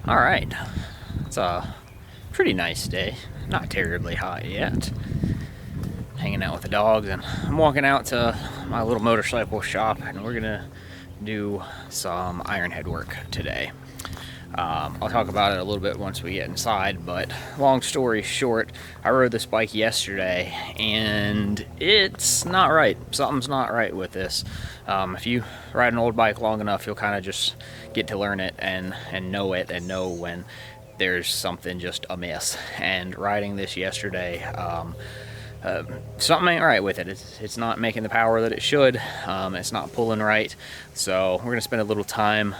All right, it's a pretty nice day, not terribly hot yet. Hanging out with the dogs, and I'm walking out to my little motorcycle shop, and we're gonna do some Ironhead work today. I'll talk about it a little bit once we get inside, but long story short, I rode this bike yesterday and it's not right. Something's not right with this. If you ride an old bike long enough, you'll kind of just get to learn it and know it and know when there's something just amiss. And riding this yesterday, something ain't right with it. It's not making the power that it should. It's not pulling right. So we're gonna spend a little time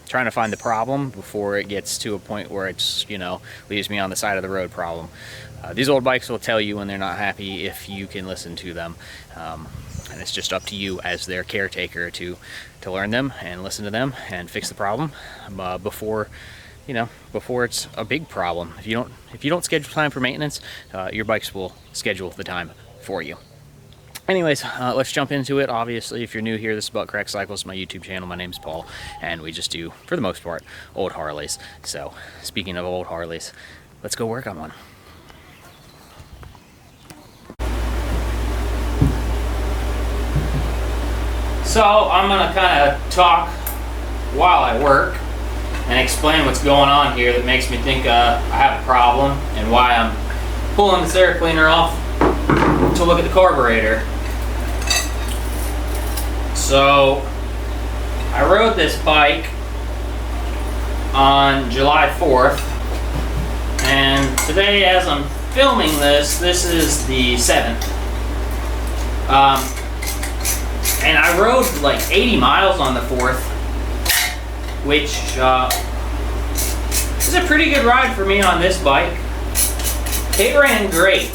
trying to find the problem before it gets to a point where it's, leaves me on the side of the road problem. These old bikes will tell you when they're not happy if you can listen to them. And it's just up to you as their caretaker to learn them and listen to them and fix the problem before it's a big problem. If you don't schedule time for maintenance, your bikes will schedule the time for you. Anyways, let's jump into it. Obviously, if you're new here, this is Butt Crack Cycles, my YouTube channel. My name's Paul, and we just do, for the most part, old Harleys. So, speaking of old Harleys, let's go work on one. So, I'm gonna kind of talk while I work and explain what's going on here that makes me think I have a problem and why I'm pulling this air cleaner off to look at the carburetor. So I rode this bike on July 4th, and today as I'm filming this is the 7th. And I rode like 80 miles on the 4th, which is a pretty good ride for me on this bike. It ran great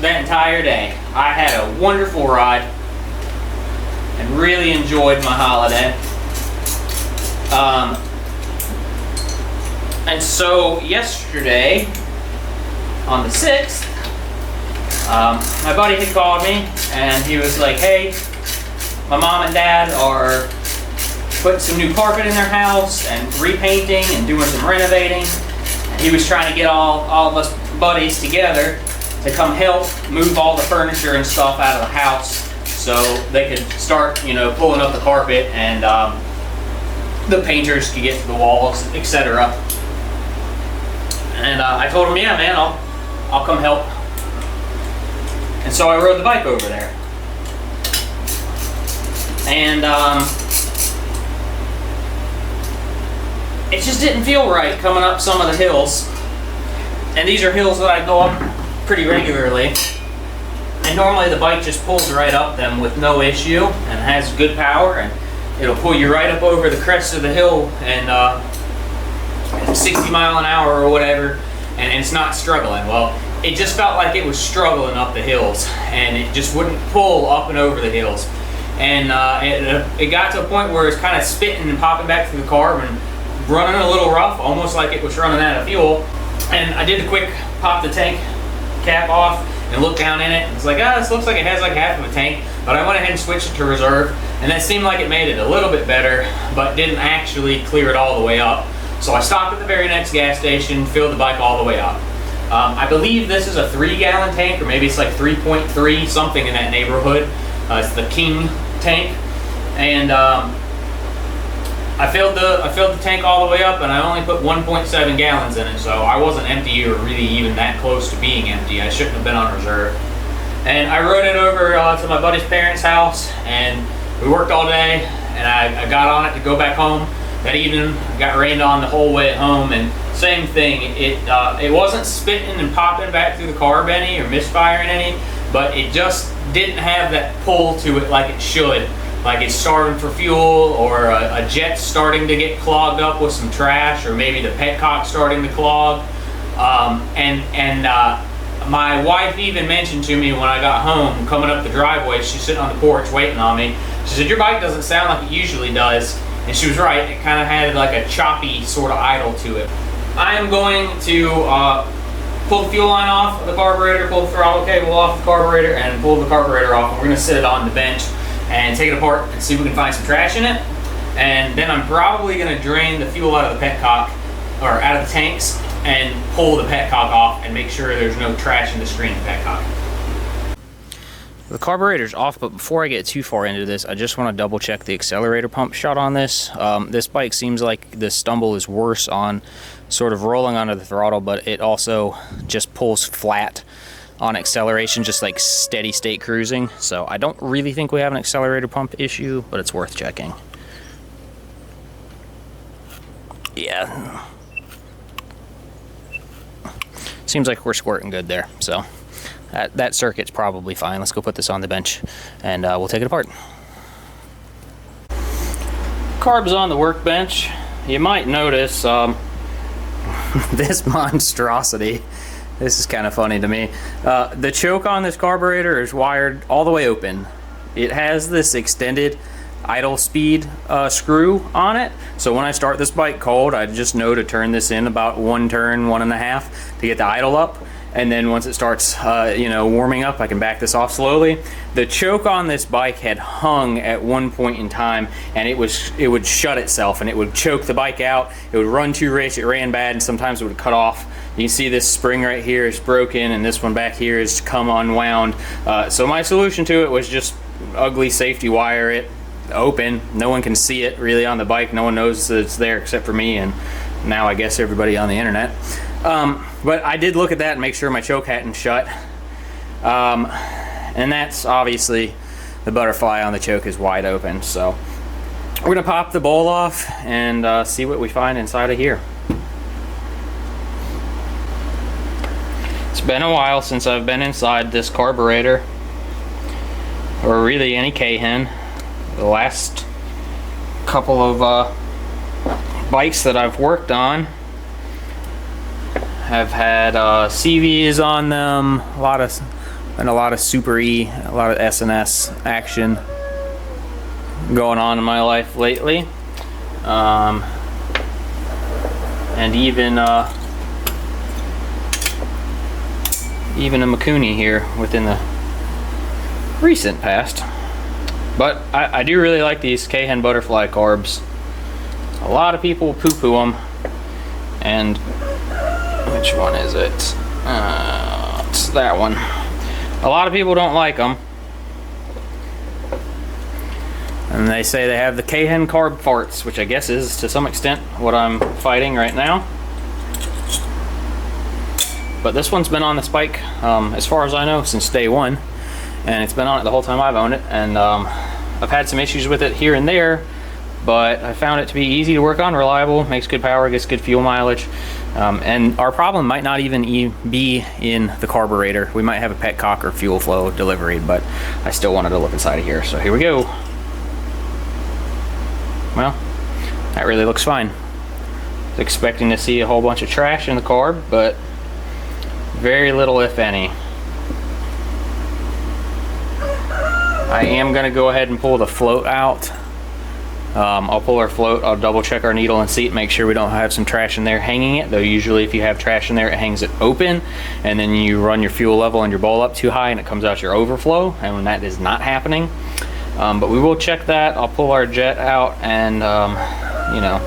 that entire day. I had a wonderful ride and really enjoyed my holiday. And so yesterday, on the 6th, my buddy had called me and he was like, hey, my mom and dad are putting some new carpet in their house and repainting and doing some renovating. And he was trying to get all of us buddies together to come help move all the furniture and stuff out of the house so they could start, pulling up the carpet and the painters could get to the walls, etc. And I told him, yeah, man, I'll come help. And so I rode the bike over there. And it just didn't feel right coming up some of the hills. And these are hills that I go up pretty regularly. And normally the bike just pulls right up them with no issue and has good power, and it'll pull you right up over the crest of the hill and 60 mile an hour or whatever, and it's not struggling. Well, it just felt like it was struggling up the hills, and it just wouldn't pull up and over the hills. And it got to a point where it's kind of spitting and popping back through the carb and running a little rough, almost like it was running out of fuel. And I did a quick pop the tank cap off and look down in it. It's like, this looks like it has like half of a tank, but I went ahead and switched it to reserve, and that seemed like it made it a little bit better, but didn't actually clear it all the way up. So I stopped at the very next gas station, filled the bike all the way up. I believe this is a 3-gallon tank, or maybe it's like 3.3, something in that neighborhood. It's the King tank, and I filled the tank all the way up, and I only put 1.7 gallons in it, so I wasn't empty or really even that close to being empty. I shouldn't have been on reserve. And I rode it over to my buddy's parents' house, and we worked all day, and I got on it to go back home. That evening, I got rained on the whole way at home, and same thing. It wasn't spitting and popping back through the carb any or misfiring any, but it just didn't have that pull to it like it should. Like it's starving for fuel, or a jet's starting to get clogged up with some trash, or maybe the petcock starting to clog. My wife even mentioned to me when I got home, coming up the driveway, she's sitting on the porch waiting on me. She said, your bike doesn't sound like it usually does. And she was right, it kind of had like a choppy sort of idle to it. I am going to pull the fuel line off of the carburetor, pull the throttle cable off the carburetor, and pull the carburetor off. And we're going to sit it on the bench and take it apart and see if we can find some trash in it. And then I'm probably going to drain the fuel out of the petcock or out of the tanks and pull the petcock off and make sure there's no trash in the screen of the petcock. The carburetor's off, but before I get too far into this, I just want to double check the accelerator pump shot on this. This bike seems like the stumble is worse on sort of rolling under the throttle, but it also just pulls flat on acceleration, just like steady state cruising. So I don't really think we have an accelerator pump issue, but it's worth checking. Yeah. Seems like we're squirting good there, so that circuit's probably fine. Let's go put this on the bench and we'll take it apart. Carb's on the workbench. You might notice this monstrosity. This is kind of funny to me. The choke on this carburetor is wired all the way open. It has this extended idle speed screw on it, so when I start this bike cold, I just know to turn this in about 1 turn, 1.5 to get the idle up, and then once it starts you know, warming up, I can back this off slowly. The choke on this bike had hung at one point in time, and it would shut itself and it would choke the bike out. It would run too rich, it ran bad, and sometimes it would cut off. You can see this spring right here is broken, and this one back here is come unwound. So my solution to it was just ugly safety wire it open. No one can see it really on the bike. No one knows that it's there except for me, and now I guess everybody on the internet. But I did look at that and make sure my choke hadn't shut. And that's obviously the butterfly on the choke is wide open. So we're gonna pop the bowl off and see what we find inside of here. It's been a while since I've been inside this carburetor, or really any Keihin. The last couple of bikes that I've worked on have had CVs on them, a lot of Super E, a lot of S&S action going on in my life lately, and even a Mikuni here within the recent past. But I do really like these Keihin butterfly carbs. A lot of people poo-poo them, and which one is it? It's that one. A lot of people don't like them, and they say they have the Keihin carb farts, which I guess is to some extent what I'm fighting right now. But this one's been on this bike, as far as I know, since day one, and it's been on it the whole time I've owned it, and I've had some issues with it here and there, but I found it to be easy to work on, reliable, makes good power, gets good fuel mileage, and our problem might not even be in the carburetor. We might have a petcock or fuel flow delivery, but I still wanted to look inside of here, so here we go. Well, that really looks fine. I was expecting to see a whole bunch of trash in the carb, but very little, if any. I am going to go ahead and pull the float out. I'll pull our float, I'll double check our needle and seat, make sure we don't have some trash in there hanging it, though usually if you have trash in there it hangs it open, and then you run your fuel level and your bowl up too high and it comes out your overflow, and when that is not happening. But we will check that. I'll pull our jet out and you know,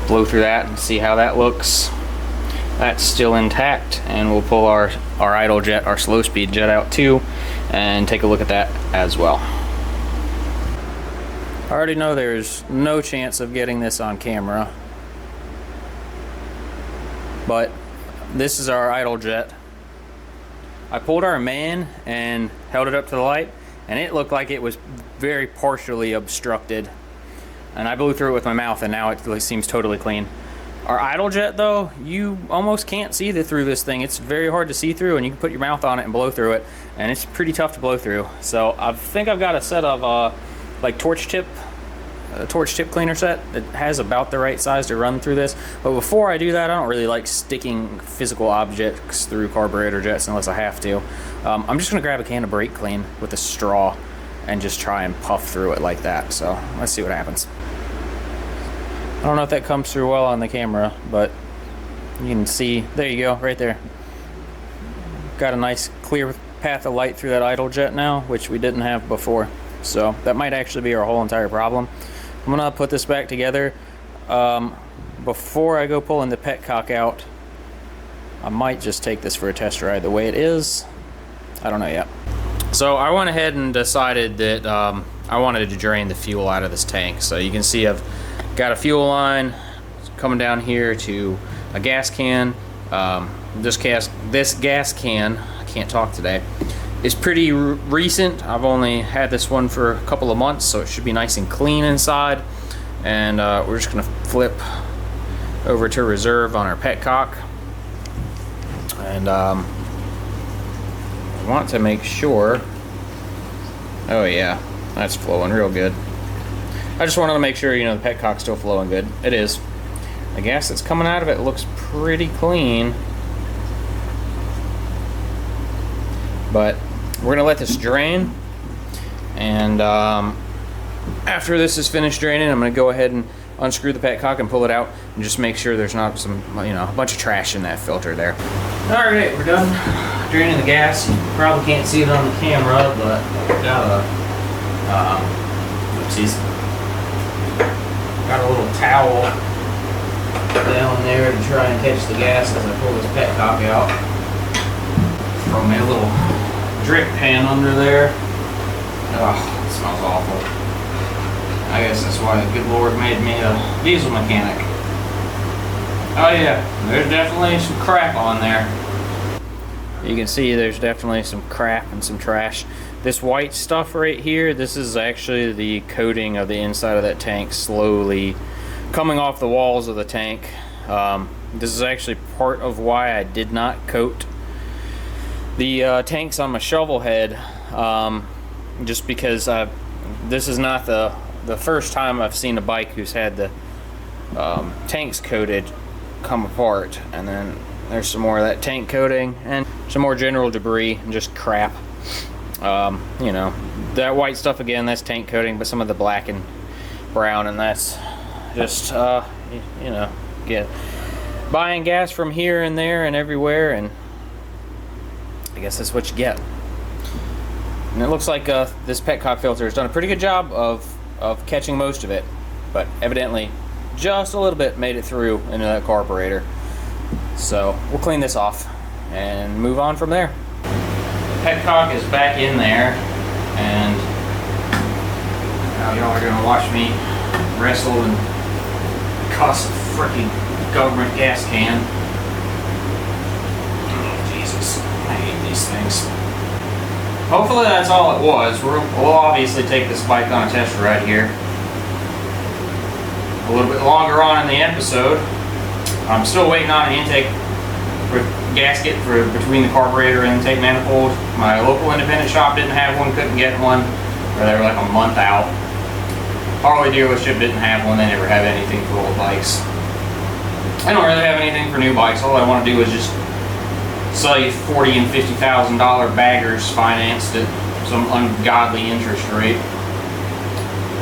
blow through that and see how that looks. That's still intact, and we'll pull our idle jet, our slow speed jet out too, and take a look at that as well. I already know there's no chance of getting this on camera, but this is our idle jet. I pulled our main and held it up to the light, and it looked like it was very partially obstructed, and I blew through it with my mouth, and now it seems totally clean. Our idle jet though, you almost can't see through this thing. It's very hard to see through, and you can put your mouth on it and blow through it, and it's pretty tough to blow through. So I think I've got a set of like torch tip cleaner set that has about the right size to run through this. But before I do that, I don't really like sticking physical objects through carburetor jets unless I have to. I'm just gonna grab a can of brake clean with a straw and just try and puff through it like that. So let's see what happens. I don't know if that comes through well on the camera, but you can see, there you go, right there. Got a nice clear path of light through that idle jet now, which we didn't have before. So that might actually be our whole entire problem. I'm gonna put this back together. before I go pulling the petcock out, I might just take this for a test ride the way it is. I don't know yet. So I went ahead and decided that I wanted to drain the fuel out of this tank. So you can see I've got a fuel line coming down here to a gas can. This gas can, I can't talk today, is pretty recent. I've only had this one for a couple of months, so it should be nice and clean inside. And we're just gonna flip over to reserve on our petcock. And I want to make sure, oh yeah, that's flowing real good. I just wanted to make sure, you know, the petcock's still flowing good. It is. The gas that's coming out of it looks pretty clean. But we're gonna let this drain, and after this is finished draining, I'm gonna go ahead and unscrew the petcock and pull it out and just make sure there's not some, you know, a bunch of trash in that filter there. All right, we're done draining the gas. You probably can't see it on the camera, but I've got a oopsies, got a little towel down there to try and catch the gas as I pull this petcock out. Throw me a little drip pan under there. Oh, it smells awful. I guess that's why the good Lord made me a diesel mechanic. Oh yeah, there's definitely some crap on there. You can see there's definitely some crap and some trash. This white stuff right here, this is actually the coating of the inside of that tank slowly coming off the walls of the tank. This is actually part of why I did not coat the tanks on my shovel head, just because this is not the first time I've seen a bike who's had the tanks coated come apart, and then there's some more of that tank coating and some more general debris and just crap. You know, that white stuff again, that's tank coating, but some of the black and brown, and that's just you know, buying gas from here and there and everywhere, and I guess that's what you get. And it looks like this petcock filter has done a pretty good job of catching most of it, but evidently just a little bit made it through into that carburetor. So we'll clean this off and move on from there. The petcock is back in there, and now y'all are gonna watch me wrestle and cuss a freaking government gas can. Oh Jesus, I hate these things. Hopefully that's all it was. We'll obviously take this bike on a test ride here a little bit longer on in the episode. I'm still waiting on an intake gasket for between the carburetor and intake manifold. My local independent shop didn't have one, couldn't get one, or they were like a month out. Harley dealership didn't have one. They never have anything for old bikes. I don't really have anything for new bikes. All I want to do is just sell you $40,000 and $50,000 baggers financed at some ungodly interest rate.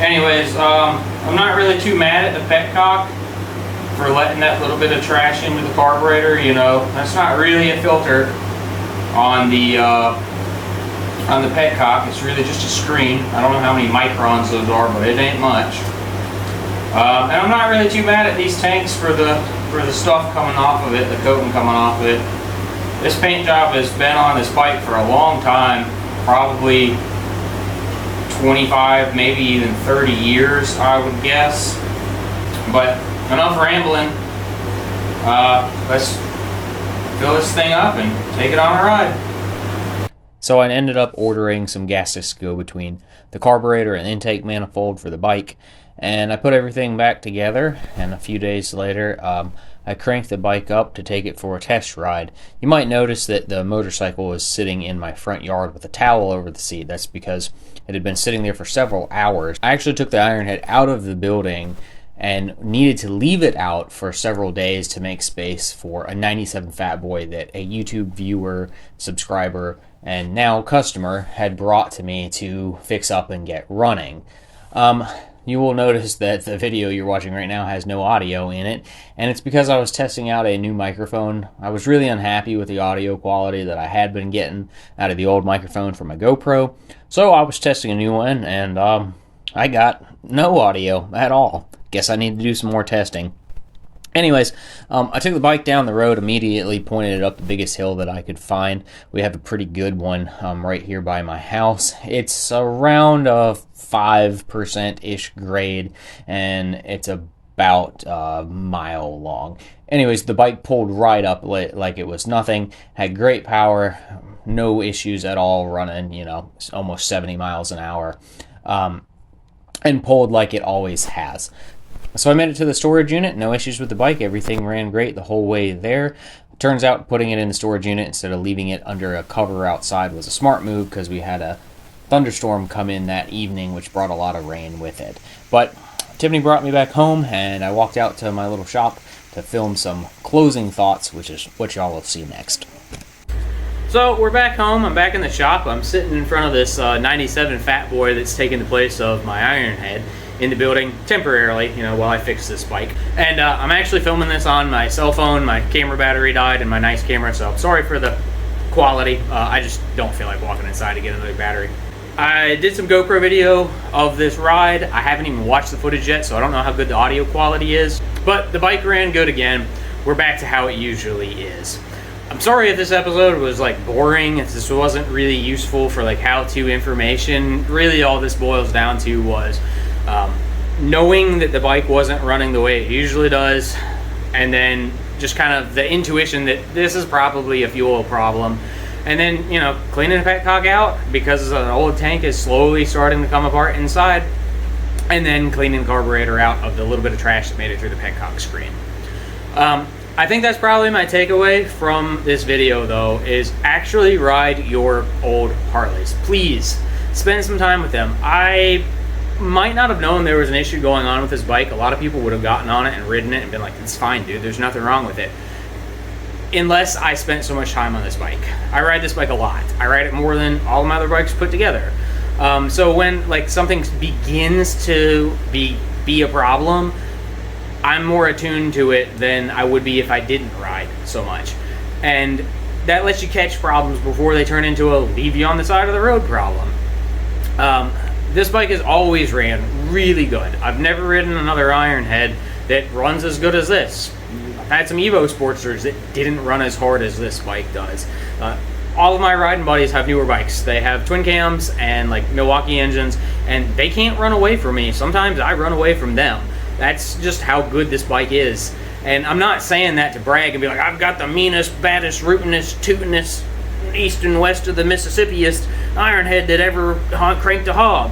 Anyways, I'm not really too mad at the petcock for letting that little bit of trash into the carburetor. You know, that's not really a filter on the petcock. It's really just a screen. I don't know how many microns those are, but it ain't much. And I'm not really too mad at these tanks for the stuff coming off of it, the coating coming off of it. This paint job has been on this bike for a long time, probably 25, maybe even 30 years, I would guess. But enough rambling. Let's fill this thing up and take it on a ride. So I ended up ordering some gaskets to go between the carburetor and intake manifold for the bike, and I put everything back together, and a few days later I cranked the bike up to take it for a test ride. You might notice that the motorcycle was sitting in my front yard with a towel over the seat. That's because it had been sitting there for several hours. I actually took the Ironhead out of the building and needed to leave it out for several days to make space for a 97 Fat Boy that a YouTube viewer, subscriber, and now customer had brought to me to fix up and get running. You will notice that the video you're watching right now has no audio in it, and it's because I was testing out a new microphone. I was really unhappy with the audio quality that I had been getting out of the old microphone from my GoPro, so I was testing a new one, and I got no audio at all. Guess I need to do some more testing. Anyways, I took the bike down the road, immediately pointed it up the biggest hill that I could find. We have a pretty good one right here by my house. It's around a 5%-ish grade, and it's about a mile long. Anyways, the bike pulled right up like it was nothing, had great power, no issues at all running, almost 70 miles an hour, and pulled like it always has. So I made it to the storage unit, no issues with the bike, everything ran great the whole way there. Turns out putting it in the storage unit instead of leaving it under a cover outside was a smart move, because we had a thunderstorm come in that evening, which brought a lot of rain with it. But Tiffany brought me back home, and I walked out to my little shop to film some closing thoughts, which is what y'all will see next. So we're back home, I'm back in the shop, I'm sitting in front of this 97 Fat Boy that's taking the place of my Ironhead in the building temporarily, while I fix this bike. And I'm actually filming this on my cell phone. My camera battery died and my nice camera, so sorry for the quality. I just don't feel like walking inside to get another battery. I did some GoPro video of this ride. I haven't even watched the footage yet, so I don't know how good the audio quality is. But the bike ran good again. We're back to how it usually is. I'm sorry if this episode was boring, if this wasn't really useful for how-to information. Really all this boils down to was knowing that the bike wasn't running the way it usually does, and then just kind of the intuition that this is probably a fuel problem, and then cleaning the petcock out because an old tank is slowly starting to come apart inside, and then cleaning the carburetor out of the little bit of trash that made it through the petcock screen. I think that's probably my takeaway from this video, though, is actually ride your old Harleys. Please spend some time with them. I might not have known there was an issue going on with this bike. A lot of people would have gotten on it and ridden it and been like, it's fine, dude, there's nothing wrong with it. Unless I spent so much time on this bike. I ride this bike a lot. I ride it more than all of my other bikes put together. So when something begins to be a problem, I'm more attuned to it than I would be if I didn't ride so much. And that lets you catch problems before they turn into a leave you on the side of the road problem. This bike has always ran really good. I've never ridden another Ironhead that runs as good as this. I've had some Evo Sportsters that didn't run as hard as this bike does. All of my riding buddies have newer bikes. They have twin cams and Milwaukee engines, and they can't run away from me. Sometimes I run away from them. That's just how good this bike is. And I'm not saying that to brag and be like, I've got the meanest, baddest, rootinest, tootinest, east and west of the Mississippiest Ironhead that ever cranked a hog.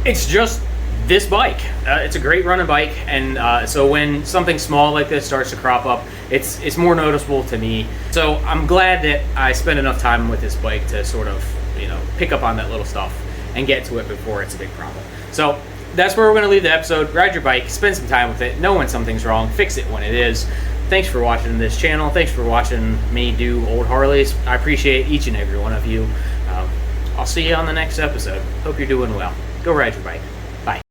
It's just this bike. It's a great running bike, and so when something small like this starts to crop up, it's more noticeable to me. So I'm glad that I spent enough time with this bike to sort of pick up on that little stuff and get to it before it's a big problem. So that's where we're going to leave the episode. Ride your bike, spend some time with it, know when something's wrong, fix it when it is. Thanks for watching this channel. Thanks for watching me do old Harleys. I appreciate each and every one of you. I'll see you on the next episode. Hope you're doing well. Go ride your bike.